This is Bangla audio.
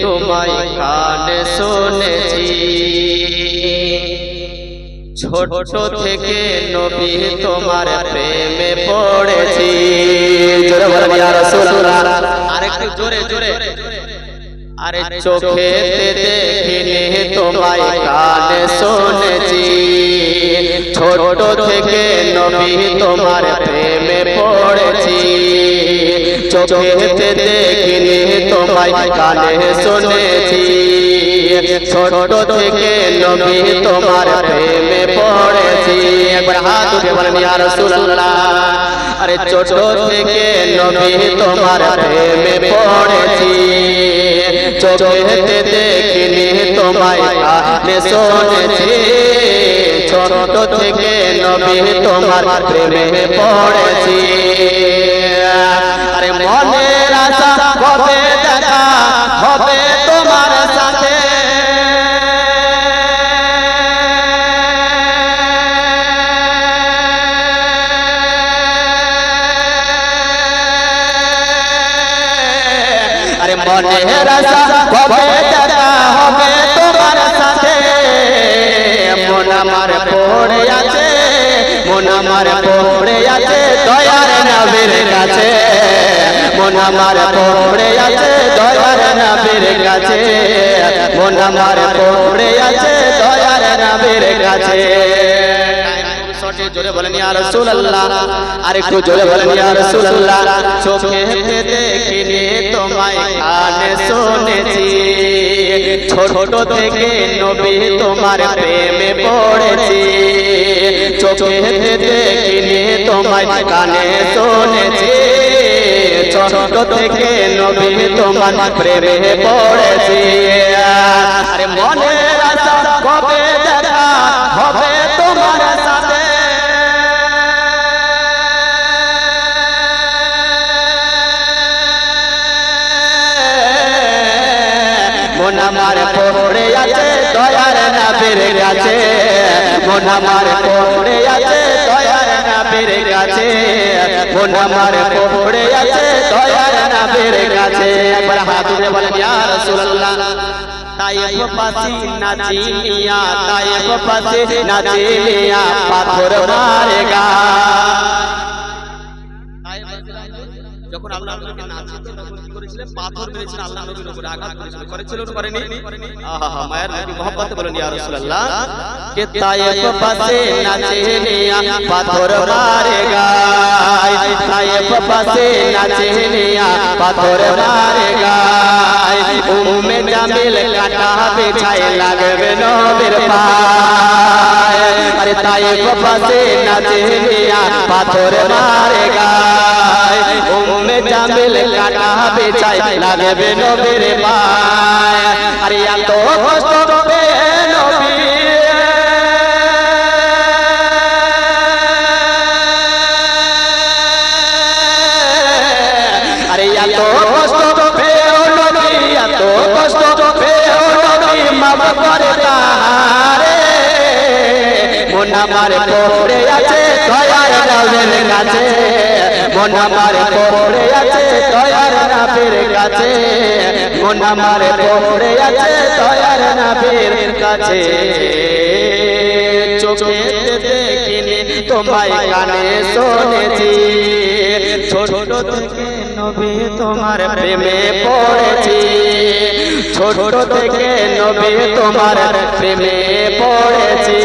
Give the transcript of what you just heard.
তোমায় কানে শুনেছি ছোট থেকে নবী তোমার প্রেমে পড়েছি জোরে বলেন ইয়া রাসূলুল্লাহ আরেকটু জোরে জোরে আরে চোখেতে দেখিনি তোমায় কানে শুনেছি ছোট থেকে নবী তোমার প্রেমে পড়েছি চোখেতে দেখিনি তোমায় কানে শুনেছি ছোট থেকে নবী তোমার প্রেমে পড়েছি একবার হাত উঠে বলেন ইয়া রাসূলুল্লাহ আরে ছোট থেকে নবী তোমার প্রেমে পড়েছি চোখেতে দেখিনি তোমায় কানে শুনেছি ছোট থেকে নবী তোমার প্রেমে পড়েছি আরে মনের আশা হবে দেখা হবে তোমার সাথে আরে মনের আশা হবে দেখা হবে তোমার সাথে মন আমার পড়ে আছে মন আমার পড়ে আছে দয়ার নবীর কাছে মন আমার পড়ে আছে দয়ার নবীর কাছে মন আমার পড়ে আছে দয়ার নবীর কাছে জোরে বলেন ইয়া রাসূলুল্লাহ আরেকটু জোরে বলেন ইয়া রাসূলুল্লাহ চোখেতে দেখিনি তোমায় কানে শুনেছি ছোট থেকে নবী তোমার প্রেমে পড়েছি চোখেতে দেখিনি তোমায় কানে শুনেছি ছোট থেকে নবী তোমার প্রেমে পড়েছি আরে মনের আশা কবে দেখা হবে তোমার সাথে মন আমার পড়ে আছে দয়ার নবীর কাছে মন আমার পড়ে আছে দয়ার নবীর কাছে মন আমার পড়ে আছে দয়ার নবীর কাছে একবার হাত উঠে বলেন ইয়া রাসূলুল্লাহ তায়েফ পাসি নাচিলিয়া তায়েফ পাসি নাচিলিয়া পাথর মারেগা যখন আল্লাহ নবীকে নাচিতে তখন কি করেছিলেন পাথর মেরেছিলেন আল্লাহ নবীর উপরে আঘাত করেছিলেন করেছিলেন করেনি আহা মায়ের নবী মোহাম্মদ বলেন ইয়া রাসূলুল্লাহ কে তায়েফ পাসে নাচিলিয়া পাথর মারেগা তায়েফ পাসে নাচিলিয়া পাথর মারেগা উম্মে জামিল কাটা বিছায় লাগবে নবীর পায় আরে তায়েফ পাসে নাচিলিয়া পাথর মারেগা উম্মে জামিল কাটা বিছায় লাগবে নবীর পায় আরে এত কষ্ট পেয়ে নবী আরে এত কষ্ট পেয়ে নবী এত কষ্ট পেয়ে নবী মাফ করে তাহারে মন আমার পড়ে আছে দয়ার নবীর কাছে মন আমার পড়ে আছে দয়ার নবীর কাছে মন আমার পড়ে আছে দয়ার নবীর কাছে চোখেতে দেখিনি তোমায় কানে শুনেছি ছোট থেকে নবী তোমার প্রেমে পড়েছি ছোট থেকে নবী তোমার প্রেমে পড়েছি